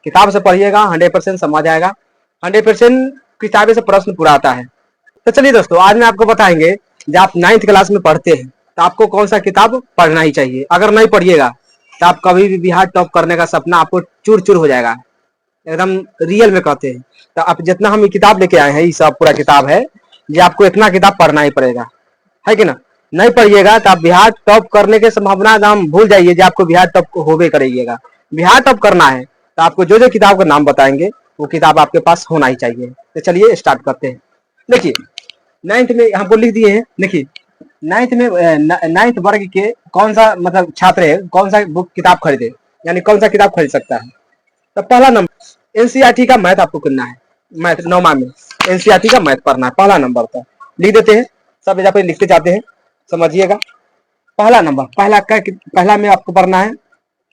किताब से पढ़िएगा, 100% समझ आएगा। 100% किताबें से प्रश्न पूरा आता है। तो चलिए दोस्तों, आज मैं आपको बताएंगे जब आप 9th क्लास में पढ़ते हैं तो आपको कौन सा किताब पढ़ना ही चाहिए। अगर नहीं पढ़िएगा तो आप कभी भी बिहार टॉप करने का सपना आपको चूर चूर हो जाएगा, एकदम रियल में कहते हैं। तो आप जितना हम किताब लेके आए हैं, ये सब पूरा किताब है, ये आपको इतना किताब पढ़ना ही पड़ेगा, है कि ना। नहीं पढ़िएगा तो आप बिहार टॉप करने के संभावना नाम भूल जाइए, जो आपको बिहार टॉप होबे करिएगा। बिहार टॉप करना है तो आपको जो जो किताब का नाम बताएंगे वो किताब आपके पास होना ही चाहिए। तो चलिए स्टार्ट करते हैं। देखिए 9th में हमको लिख दिए हैं। देखिए 9th में 9th वर्ग के कौन सा मतलब छात्र है, कौन सा बुक किताब खरीदे, यानी कौन सा किताब खरीद सकता है। तो पहला नंबर एनसीईआरटी का मैथ आपको करना है। मैथ 9वीं में एनसीईआरटी का मैथ पढ़ना है, पहला नंबर। तो लिख देते हैं, सब जगह पे लिखते जाते हैं, समझिएगा। पहला नंबर, पहला में आपको पढ़ना है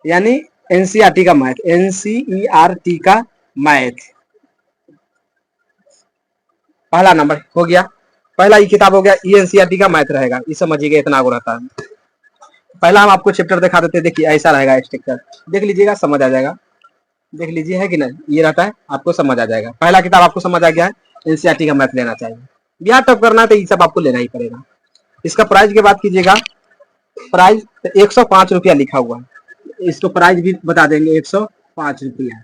यानी एनसीईआरटी का मैथ, एनसीईआरटी का मैथ पहला नंबर हो गया। पहला ये किताब हो गया, ये एनसीईआरटी का मैथ रहेगा, ये समझिएगा, इतना आगे रहता है। पहला हम आपको चैप्टर दिखा देते हैं। देखिए ऐसा रहेगा स्ट्रक्चर, देख लीजिएगा, समझ आ जाएगा। देख लीजिए, है कि नहीं, ये रहता है, आपको समझ आ जाएगा। पहला किताब आपको समझ आ गया है, एनसीईआरटी का मैथ लेना चाहिए। बिहार टॉप करना है तो ये सब आपको लेना ही पड़ेगा। इसका प्राइस की बात कीजिएगा, प्राइस तो 105 रुपया लिखा हुआ है, इसको प्राइस भी बता देंगे, 105 रुपया।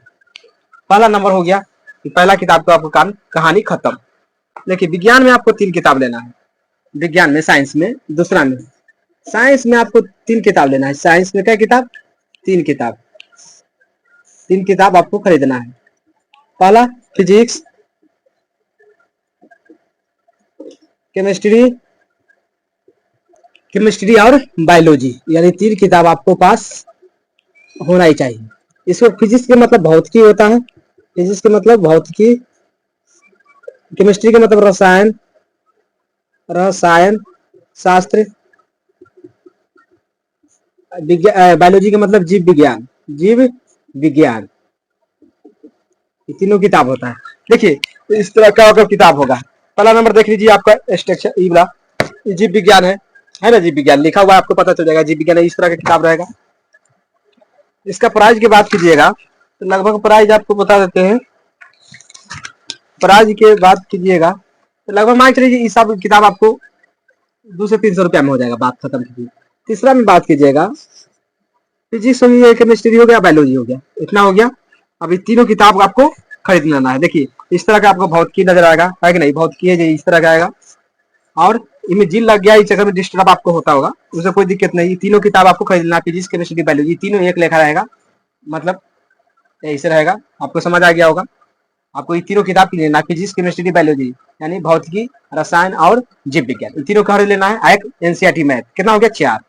पहला नंबर हो गया कि पहला किताब तो आपको कहानी खत्म। देखिए विज्ञान में आपको 3 किताब लेना है, विज्ञान में, साइंस में, दूसरा में साइंस में आपको 3 किताब लेना है। साइंस में क्या किताब, 3 किताब, 3 किताब आपको खरीदना है। पहला फिजिक्स, केमिस्ट्री, केमिस्ट्री और बायोलॉजी, यानी 3 किताब आपको पास होना ही चाहिए। इसको फिजिक्स के मतलब भौतिकी होता है, फिजिक्स के मतलब भौतिकी, केमिस्ट्री के मतलब रसायन, रसायन शास्त्र, बायोलॉजी का मतलब जीव विज्ञान, जीव विज्ञान, ये तीनों किताब होता है। देखिए इस तरह का किताब होगा। पहला नंबर देख लीजिए आपका स्ट्रक्चर, ये वाला जीव विज्ञान है ना, जीव विज्ञान लिखा हुआ आपको पता चल जाएगा, जीव विज्ञान इस तरह का किताब रहेगा। इसका प्राइस की बात कीजिएगा तो लगभग प्राइस आपको बता देते हैं। प्राइस की बात कीजिएगा तो लगभग मान के चलिए ये सब किताब आपको 200 से 300 रुपया में हो जाएगा, बात खत्म कीजिए। तीसरा में बात कीजिएगा, फिजिक्स हो गया, केमिस्ट्री हो गया, बायोलॉजी हो गया, इतना हो गया। अभी तीनों किताब आपको खरीद लेना है। देखिए इस तरह का आपको भौतिकी नजर आएगा, है कि नहीं, भौतिकी है जो इस तरह का आएगा, और इनमें जिल लग गया, इस चक्कर में डिस्टर्ब आपको होता होगा, उससे कोई दिक्कत नहीं। तीनों किताब आपको खरीदना, फिजिक्स केमिस्ट्री बायोलॉजी तीनों एक लेखा रहेगा, मतलब ऐसे रहेगा, आपको समझ आ गया होगा। आपको ये तीनों किताब लेना, फिजिक्स केमिस्ट्री बायोलॉजी यानी भौतिकी, रसायन और जीव विज्ञान, ये तीनों खरीद लेना है। एक एनसीईआरटी मैथ कितना हो गया, 4।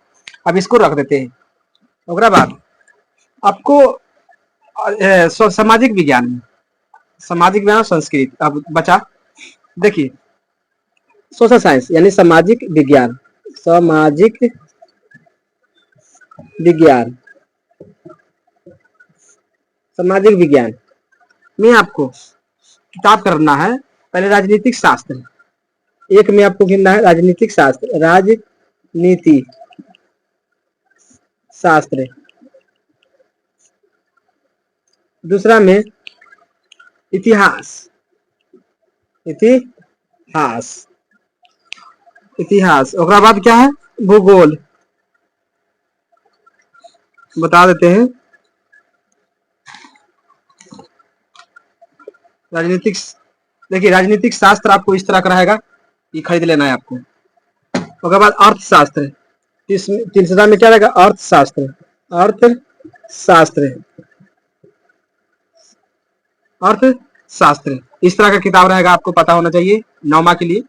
अब इसको रख देते हैं। उसके बाद आपको सामाजिक विज्ञान, सामाजिक विज्ञान संस्कृत अब बचा। देखिए सोशल साइंस यानी सामाजिक विज्ञान, सामाजिक विज्ञान, सामाजिक विज्ञान में आपको किताब करना है पहले राजनीतिक शास्त्र। एक में आपको गिनना है राजनीतिक शास्त्र, राजनीति शास्त्र। दूसरा में इतिहास, इतिहास, इतिहास। और बाद क्या है, भूगोल, बता देते हैं। राजनीतिक, देखिए राजनीतिक शास्त्र आपको इस तरह का रहेगा, ये खरीद लेना है आपको। उसके बाद अर्थशास्त्र, तीसरा में क्या रहेगा, अर्थशास्त्र, अर्थशास्त्र, अर्थशास्त्र, इस तरह का किताब रहेगा, आपको पता होना चाहिए 9वीं के लिए।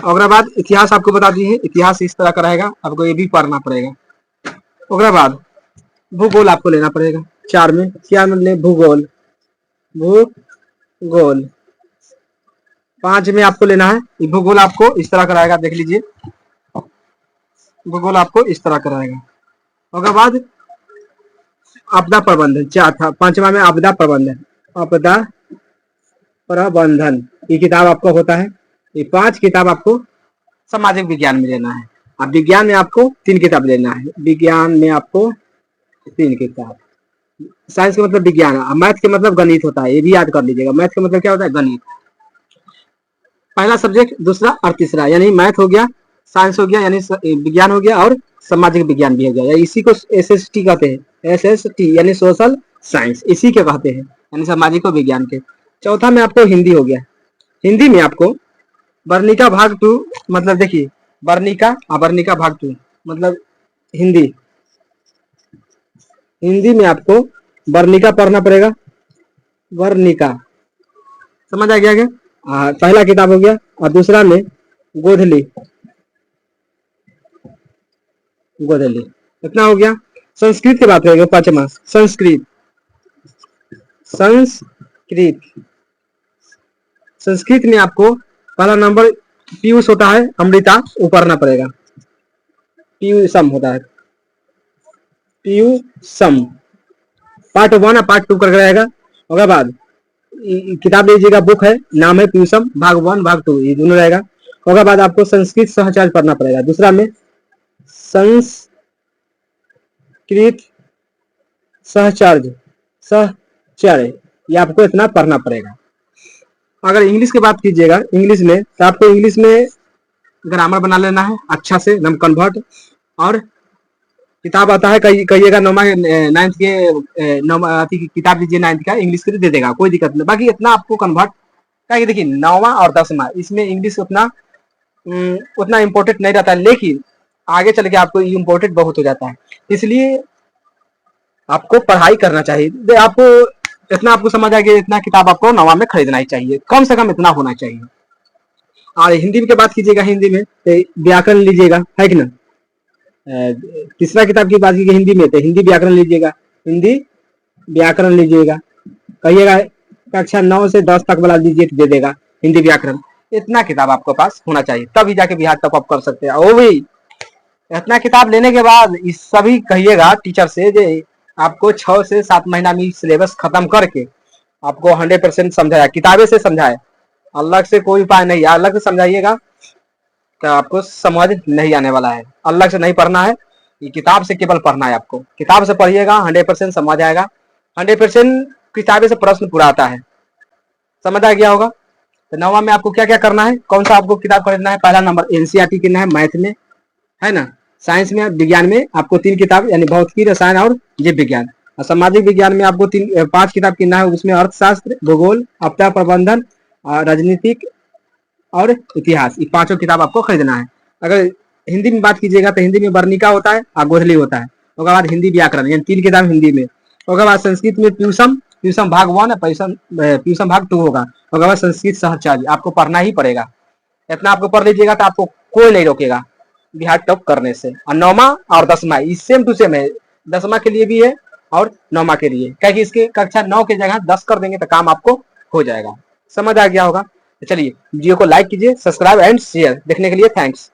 और बाद इतिहास आपको बता दिए, इतिहास इस तरह का रहेगा, आपको ये भी पढ़ना पड़ेगा। उसके बाद भूगोल आपको लेना पड़ेगा, 4 में क्या मतलब भूगोल, भूगोल 5 में आपको लेना है। भूगोल आपको इस तरह का रहेगा, देख लीजिए, भूगोल आपको इस तरह का रहेगा। उसके बाद आपदा प्रबंधन 4 था, 5वां में आपदा प्रबंधन, आपदा प्रबंधन, ये किताब आपको होता है। ये 5 किताब आपको सामाजिक विज्ञान में लेना है। अब विज्ञान में आपको 3 किताब लेना है, विज्ञान में आपको 3 किताब, साइंस का मतलब विज्ञान, मैथ के मतलब गणित होता है, ये भी याद कर लीजिएगा। मैथ का मतलब क्या होता है? गणित। पहला सब्जेक्ट, दूसरा और तीसरा, यानी मैथ हो गया, साइंस हो गया यानी विज्ञान हो गया, और सामाजिक विज्ञान भी हो गया, इसी को SST कहते हैं। SST यानी सोशल साइंस, इसी के कहते हैं, यानी सामाजिक और विज्ञान के। चौथा में आपको हिंदी हो गया। हिंदी में आपको वर्णिका भाग 2, मतलब देखिए वर्णिका अवर्णिका भाग 2 मतलब हिंदी। हिंदी में आपको वर्णिका पढ़ना पड़ेगा, वर्णिका, समझ आ गया क्या? पहला किताब हो गया, और दूसरा में गोधली, गोधली, इतना हो गया। संस्कृत की बात करेंगे, पांचवा संस्कृत। संस्कृत, संस्कृत में आपको पहला नंबर पीयूष होता है, अमृता वो पढ़ना पड़ेगा, पीयूषम होता है, पीयूषम। पार्ट 1 और पार्ट 2 करके रहेगा। उसके बाद किताब लीजिएगा, बुक है, नाम है पीयूषम, भाग 1 भाग 2 ये दोनों रहेगा। उसके बाद आपको संस्कृत सहचार्य पढ़ना पड़ेगा। दूसरा में संस्कृत सहचार्य, सहचार्य ये आपको इतना पढ़ना पड़ेगा। अगर इंग्लिश की बात कीजिएगा, इंग्लिश में तो आपको इंग्लिश में ग्रामर बना लेना है अच्छा से, नम कन्वर्ट। और किताब आता है, कहिएगा नौमा 9th के नौमा किताब दीजिए 9th का, इंग्लिश के दे देगा, कोई दिक्कत नहीं। बाकी इतना आपको कन्वर्ट, क्या देखिए 9वां और 10वां इसमें इंग्लिश उतना इम्पोर्टेंट नहीं रहता है, लेकिन आगे चल के आपको इम्पोर्टेंट बहुत हो जाता है, इसलिए आपको पढ़ाई करना चाहिए। आपको इतना आपको समझ आ गया, इतना किताब आपको 9वां में खरीदना ही चाहिए, कम से कम इतना होना चाहिए। और हिंदी की बात कीजिएगा, हिंदी में व्याकरण लीजिएगा, है कि ना। तीसरा किताब की बात की हिंदी में, तो हिंदी व्याकरण लीजिएगा, हिंदी व्याकरण लीजिएगा, कहिएगा कक्षा 9 से 10 तक वाला लीजिए तो दे देगा हिंदी व्याकरण। इतना किताब आपके पास होना चाहिए, तभी जाके बिहार टॉप अप कर सकते हैं। वो भी इतना किताब लेने के बाद इस सभी कहिएगा टीचर से, जो आपको 6 से 7 महीना में सिलेबस खत्म करके आपको 100% समझाया, किताबें से समझाए, अलग से कोई उपाय नहीं है। अलग से समझाइएगा तो आपको समझ नहीं आने वाला है, अलग से नहीं पढ़ना है, ये किताब से केवल पढ़ना है आपको। किताब से पढ़िएगा 100% समझ आएगा, 100% किताबें से प्रश्न पूरा आता है, समझ आ गया होगा। तो 9वां में आपको क्या क्या करना है, कौन सा आपको किताब खरीदना है? पहला नंबर NCERT कितना है, मैथ में, है ना। साइंस में, विज्ञान में आपको 3 किताब, यानी भौतिकी, रसायन और जीव विज्ञान। और सामाजिक विज्ञान में आपको 5 किताब कितना है, उसमें अर्थशास्त्र, भूगोल, आपदा प्रबंधन, राजनीतिक और इतिहास, ये पांचों किताब आपको खरीदना है। अगर हिंदी में बात कीजिएगा तो हिंदी में वर्णिका होता है और गोधली होता है। उसके बाद हिंदी व्याकरण, यानी 3 किताब हिंदी में। उसके बाद संस्कृत में पीयूषम, पीयूषम भाग 1 पीयूषम भाग 2 होगा। उसके बाद संस्कृत सहचार्य आपको पढ़ना ही पड़ेगा। इतना आपको पढ़ लीजिएगा तो आपको कोई नहीं रोकेगा बिहार टॉप करने से। और 9वां और 10वां सेम टू सेम है, 10वां के लिए भी है और 9वां के लिए, क्या इसके कक्षा 9 की जगह 10 कर देंगे तो काम आपको हो जाएगा। समझ आ गया होगा। चलिए वीडियो को लाइक कीजिए, सब्सक्राइब एंड शेयर। देखने के लिए थैंक्स।